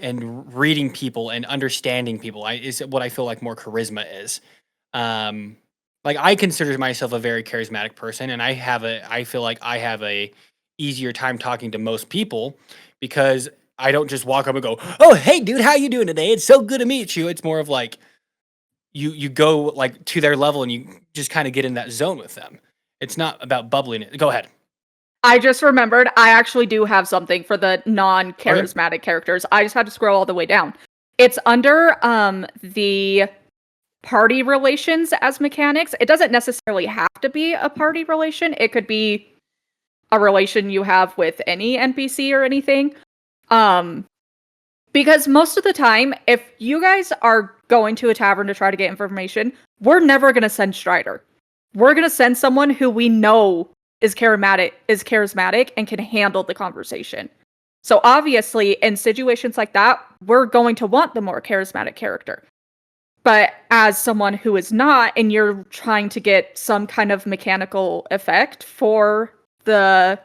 and reading people and understanding people. Is what I feel like more charisma is. Like I consider myself a very charismatic person, and I feel like I have a easier time talking to most people because I don't just walk up and go, "Oh, hey, dude, how you doing today? It's so good to meet you." It's more of like you go like to their level and you just kind of get in that zone with them. It's not about bubbling it. Go ahead. I just remembered I actually do have something for the non-charismatic characters. I just had to scroll all the way down. It's under the party relations as mechanics. It doesn't necessarily have to be a party relation. It could be a relation you have with any NPC or anything. Because most of the time, if you guys are going to a tavern to try to get information, we're never going to send Strider. We're going to send someone who we know is charismatic and can handle the conversation. So obviously, in situations like that, we're going to want the more charismatic character. But as someone who is not, and you're trying to get some kind of mechanical effect for the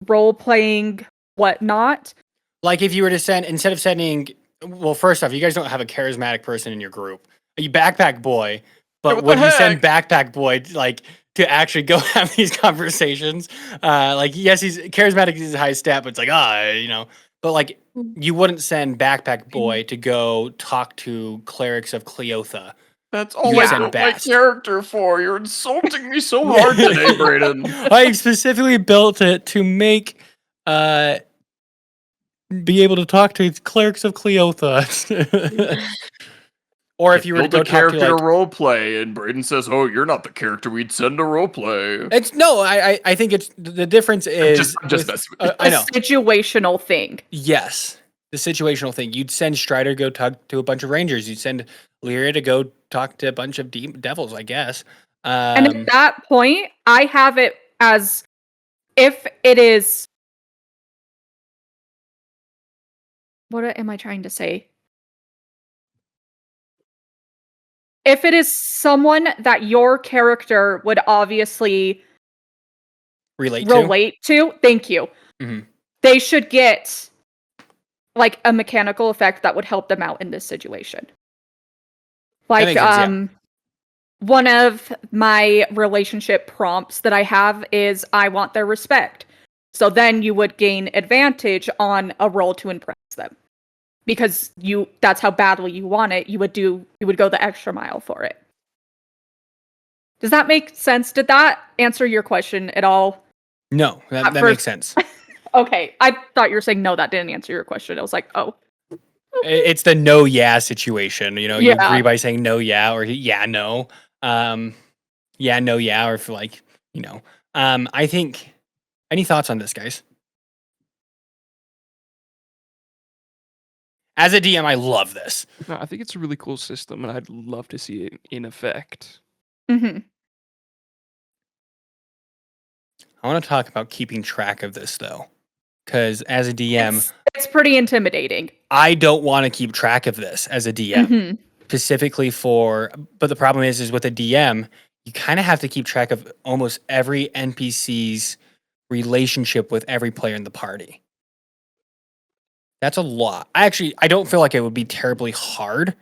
role-playing whatnot, Like if you were to send, instead of sending, well, first off, you guys don't have a charismatic person in your group. You Backpack Boy, but What would the you send heck? Backpack Boy like to actually go have these conversations? Like yes, he's charismatic, he's a high stat, but it's like but like you wouldn't send Backpack Boy to go talk to clerics of Cleotha. That's all You I send built my Bast. character for. You're insulting me so hard today, Brayden. I specifically built it to make be able to talk to clerics of Cleotha. Or if you were to Build go a talk character to to like, role play, and Brayden says, "Oh, you're not the character we'd send to role play." it's no, I think it's the difference is I'm just with- messing with you. I a know. situational thing. Yes, the situational thing. You'd send Strider to go talk to a bunch of rangers. You'd send Lyria to go talk to a bunch of devils, I guess. And at that point, I have it as if it is. What am I trying to say? If it is someone that your character would obviously relate relate to, thank you. Mhm. They should get like a mechanical effect that would help them out in this situation. Like makes sense, yeah. one of my relationship prompts that I have is I want their respect. So then you would gain advantage on a roll to impress them. Because that's how badly you want it, you would go the extra mile for it. Does that make sense? Did that answer your question at all? No, that At makes first- sense. Okay, I thought you were saying no, that didn't answer your question. I was like, oh. It's the no yeah situation. You Yeah. agree by saying no yeah or yeah no. Yeah no yeah, or if like I think. Any thoughts on this, guys? As a DM, I love this. No, I think it's a really cool system, and I'd love to see it in effect. Mm-hmm. I want to talk about keeping track of this though, because as a DM, It's pretty intimidating. I don't want to keep track of this as a DM. Mhm. Specifically but the problem is with a DM, you kind of have to keep track of almost every NPC's relationship with every player in the party. That's a lot. I don't feel like it would be terribly hard.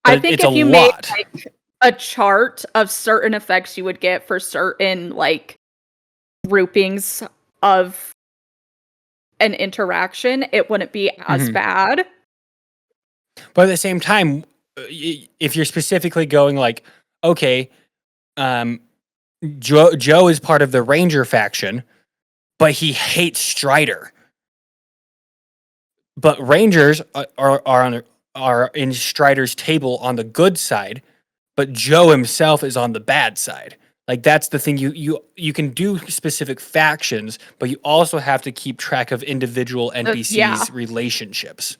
I But think it's if a you lot. made like a chart of certain effects you would get for certain like groupings of an interaction, it wouldn't be as Mhm. bad. But at the same time, if you're specifically going like, okay, Joe is part of the Ranger faction, but he hates Strider. But Rangers are in Strider's table on the good side, but Joe himself is on the bad side. Like that's the thing. You can do specific factions, but you also have to keep track of individual NPCs' yeah. relationships.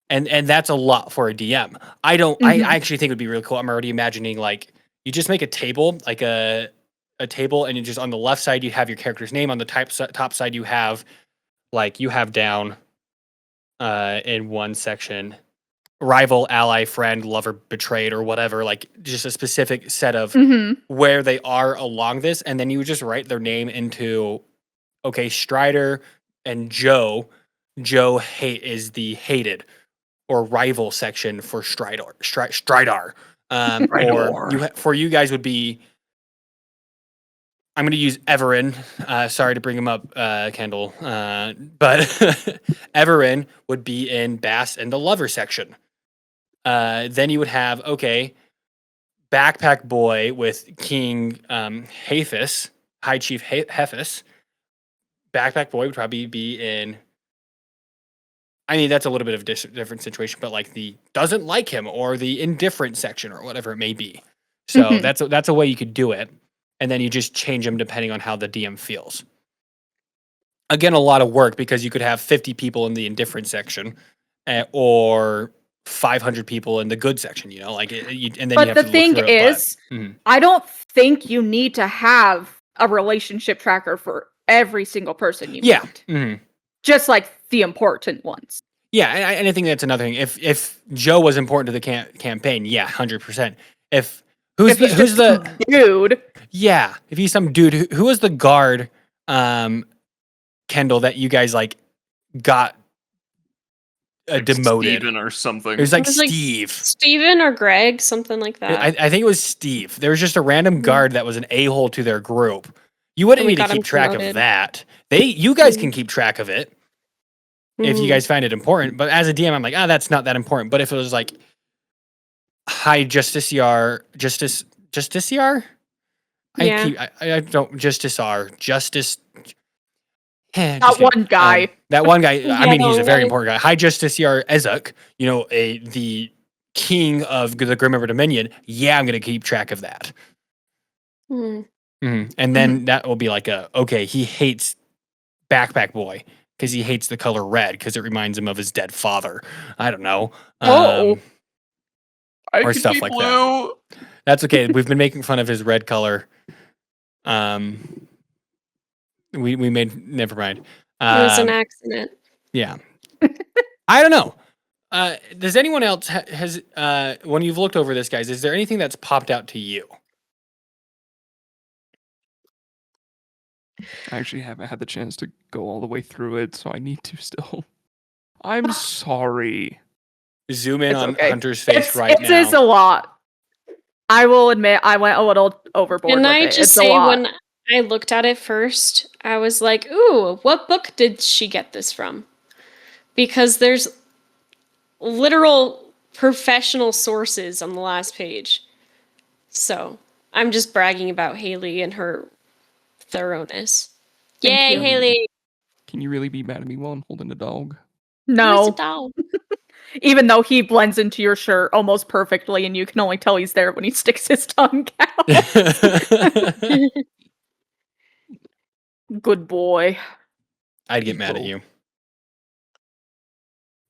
And that's a lot for a DM. I Mhm. actually think it would be really cool. I'm already imagining like you just make a table, like a table, and you just on the left side you have your character's name. On the top side you have down in one section rival, ally, friend, lover, betrayed, or whatever, like just a specific set of Mhm. where they are along this, and then you would just write their name into Strider and Joe. Joe is the hated or rival section for Stridar. Or for you guys would be. I'm going to use Everin. Sorry to bring him up, Kendall. But Everin would be in Bass and the lover section. Then you would have, Backpack Boy with King Hathis, High Chief Hephis. Backpack Boy would probably be in. I mean, that's a little bit of different situation, but like the doesn't like him or the indifferent section or whatever it may be. So Mhm. that's a way you could do it. And then you just change them depending on how the DM feels. Again, a lot of work because you could have 50 people in the indifferent section or 500 people in the good section, and then you But have the to look thing through it. is, I don't think you need to have a relationship tracker for every single person you Yeah. meet. Mhm. Just like the important ones. Yeah, and I think that's another thing. If Joe was important to the campaign, yeah, 100%. If If he's who's just the some dude. yeah, if he's some dude who was the guard, Kendall, that you guys like got Like demoted. Steven or something. It was like It was like Steve. Steven or Greg, something like that. I think it was Steve. There was just a random Mhm. guard that was an a-hole to their group. You wouldn't we need to got him keep track of promoted. that. You guys Mhm. can keep track of it if you Mhm. guys find it important. But as a DM, I'm like, that's not that important. But if it was like, hi, Justiciar, Yeah. I don't Justiciar, Justice. That Just kidding. one guy. That one guy. I Yeah, mean, that he's a one very guy. important guy. Hi, Justiciar Ezek. The king of the Grim River Dominion. Yeah, I'm gonna keep track of that. Mhm. And then that will be like he hates Backpack Boy because he hates the color red because it reminds him of his dead father. I don't know. Oh. I or could stuff be like that. blue. That's okay. We've been making fun of his red color. We made never mind. It was an accident. Yeah. I don't know. Does anyone else has when you've looked over this, guys? Is there anything that's popped out to you? I actually haven't had the chance to go all the way through it, so I need to still. I'm sorry. Zoom in It's on okay. Hunter's face right It now. is a lot. I will admit I went a little overboard Can with I it. just It's a say, lot. when I looked at it first, I was like, ooh, what book did she get this from? Because there's literal professional sources on the last page. So I'm just bragging about Haley and her thoroughness. Thank Yay, you. Haley! Can you really be mad at me while I'm holding a dog? Where's No, the doll? even though he blends into your shirt almost perfectly, and you can only tell he's there when he sticks his tongue out. Good boy. I'd get mad at Cool. you.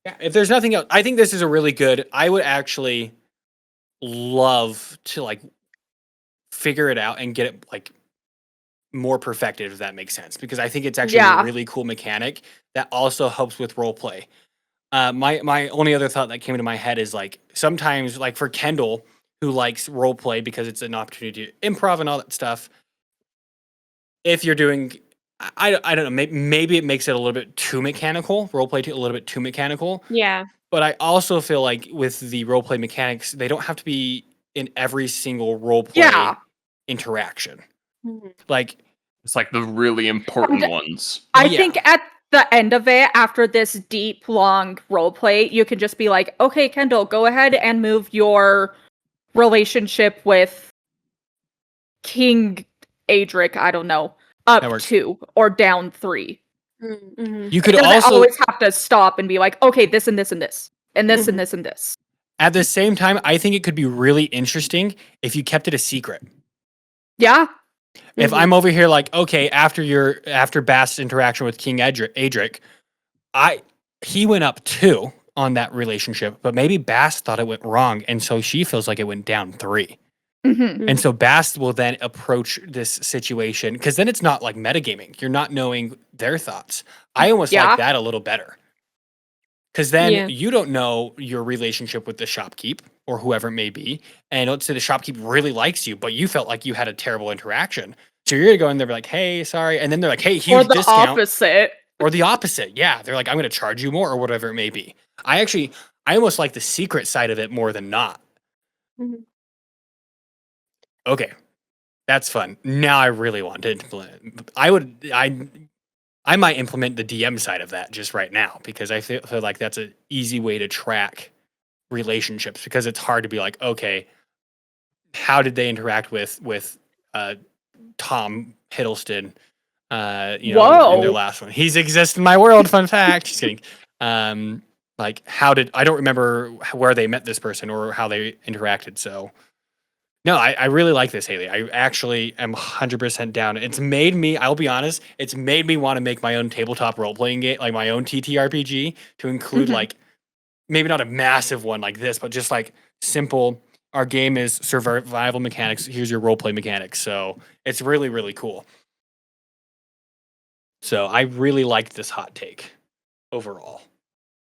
Yeah, if there's nothing else, I think this is a really good. I would actually love to like figure it out and get it like more perfected, if that makes sense, because I think it's actually Yeah. a really cool mechanic that also helps with role play. My only other thought that came into my head is like sometimes like for Kendall, who likes role play because it's an opportunity to improv and all that stuff. If you're doing, I don't know, maybe it makes it a little bit too mechanical, role play a little bit too mechanical. Yeah. But I also feel like with the role play mechanics, they don't have to be in every single role play Yeah. interaction. Mhm. Like, It's like the really important And- ones. I Yeah. think at the end of it, after this deep, long role play, you can just be like, okay, Kendall, go ahead and move your relationship with King Adric, I don't know, That up works. 2 or down 3. Mhm. you It could doesn't also, always have to stop and be like, okay, this and this and this, and this Mhm. and this and this. at the same time, I think it could be really interesting if you kept it a secret. Yeah. If Mhm. I'm over here like, okay, after Bast's interaction with King Adric, he went up 2 on that relationship, but maybe Bast thought it went wrong, and so she feels like it went down 3. Mm-hmm. And so Bast will then approach this situation because then it's not like metagaming. You're not knowing their thoughts. I almost Yeah. like that a little better. Because then Yeah. you don't know your relationship with the shopkeep or whoever it may be. And let's say the shopkeep really likes you, but you felt like you had a terrible interaction. So you're gonna go in there and be like, hey, sorry. And then they're like, hey, Or huge the discount. opposite. Or the opposite. Yeah. They're like, I'm gonna charge you more or whatever it may be. I almost like the secret side of it more than not. Mhm. Okay. That's fun. Now I really want to implement. I might implement the DM side of that just right now because I feel like that's an easy way to track relationships because it's hard to be like, okay, how did they interact with Tom Hiddleston? In their Whoa. last one, he's exists in my world. Fun fact. Just kidding. Like I don't remember where they met this person or how they interacted. So no, I really like this, Haley. I actually am 100% down. It's made me, I'll be honest, it's made me want to make my own tabletop role playing game, like my own TTRPG, to include Mhm. like maybe not a massive one like this, but just like simple. Our game is survival mechanics. Here's your role play mechanics. So it's really, really cool. So I really liked this hot take overall.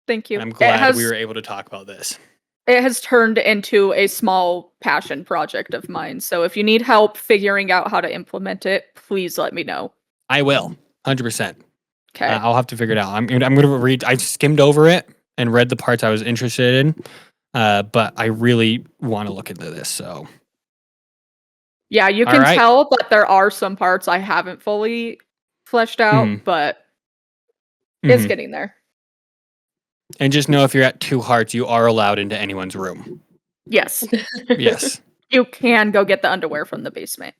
Thank you. And I'm glad we were able to talk about this. It has turned into a small passion project of mine. So if you need help figuring out how to implement it, please let me know. I will, 100%. Okay. I'll have to figure it out. I'm going to read. I skimmed over it and read the parts I was interested in, but I really want to look into this. So Yeah, you All can right. tell that there are some parts I haven't fully fleshed out, Mhm. but it's Mhm. getting there. And just know if you're at 2 hearts, you are allowed into anyone's room. Yes. Yes, You can go get the underwear from the basement.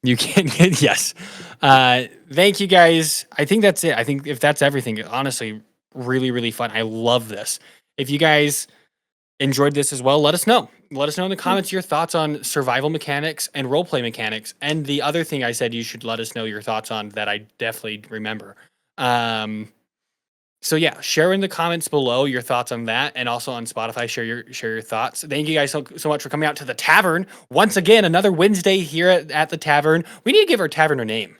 you can get yes. Thank you guys. I think that's it. I think if that's everything, honestly, really, really fun. I love this. If you guys enjoyed this as well, let us know. Let us know in the comments your thoughts on survival mechanics and roleplay mechanics. And the other thing I said you should let us know your thoughts on that I definitely remember. So yeah, share in the comments below your thoughts on that, and also on Spotify, share your thoughts. Thank you guys so much for coming out to the tavern once again. Another Wednesday here at the tavern. We need to give our tavern a name.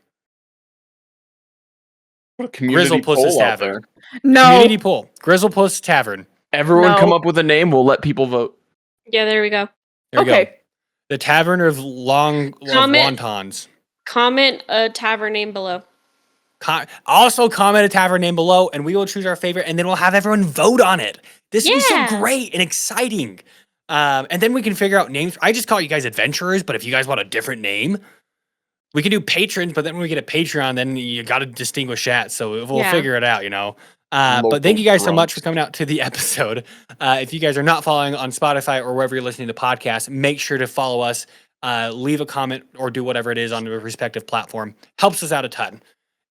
Community Grizzlepuss's poll out Tavern. there. No. Community poll. Grizzlepuss Tavern. Everyone come No. up with a name. We'll let people vote. Yeah, there we go. There we go. Okay. The Tavern of Comment. Wontons. Comment a tavern name below. Also, comment a tavern name below, and we will choose our favorite, and then we'll have everyone vote on it. This would be so Yeah. great and exciting. And then we can figure out names. I just call you guys adventurers, but if you guys want a different name, we can do patrons. But then when we get a Patreon, then you got to distinguish that. So we'll Yeah. figure it out, you know. But thank you Local guys so much for drunks. coming out to the episode. If you guys are not following on Spotify or wherever you're listening to podcasts, make sure to follow us. Leave a comment or do whatever it is on the respective platform. Helps us out a ton.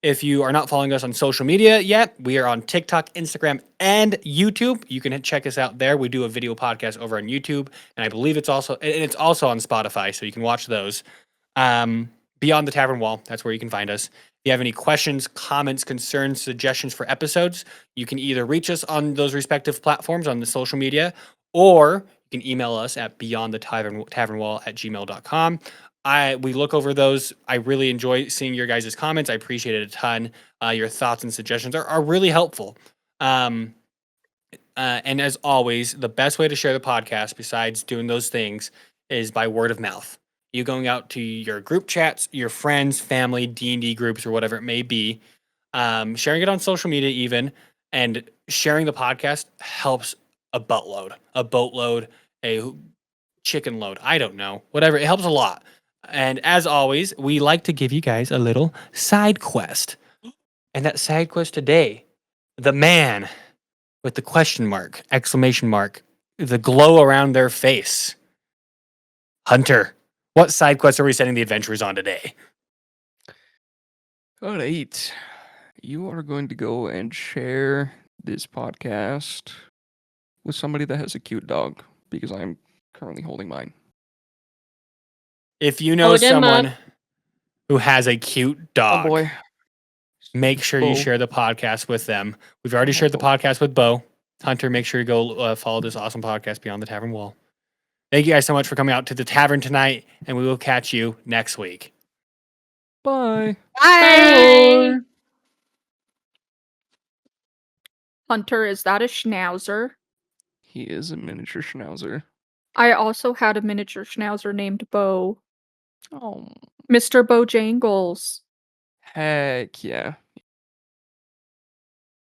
If you are not following us on social media yet, we are on TikTok, Instagram, and YouTube. You can check us out there. We do a video podcast over on YouTube, and I believe it's also on Spotify, so you can watch those. Beyond the Tavern Wall, that's where you can find us. If you have any questions, comments, concerns, suggestions for episodes, you can either reach us on those respective platforms on the social media, or you can email us at beyondthetavernwall@gmail.com. We look over those. I really enjoy seeing your guys' comments. I appreciate it a ton. Your thoughts and suggestions are really helpful. And as always, the best way to share the podcast, besides doing those things, is by word of mouth. You going out to your group chats, your friends, family, D&D groups, or whatever it may be, sharing it on social media even, and sharing the podcast helps a boatload, a chicken load. I don't know. Whatever. It helps a lot. And as always, we like to give you guys a little side quest. And that side quest today, the man with the question mark, exclamation mark, the glow around their face. Hunter, what side quest are we sending the adventurers on today? All right. You are going to go and share this podcast with somebody that has a cute dog because I'm currently holding mine. If you know Hold 'em someone up. who has a cute dog, Oh boy. make sure you Bo. share the podcast with them. We've already shared the Bo. podcast with Bo. Hunter, make sure you go follow this awesome podcast, Beyond the Tavern Wall. Thank you guys so much for coming out to the tavern tonight, and we will catch you next week. Bye. Bye. Hunter, is that a schnauzer? He is a miniature schnauzer. I also had a miniature schnauzer named Bo. Oh, Mr. Bojangles. heck yeah.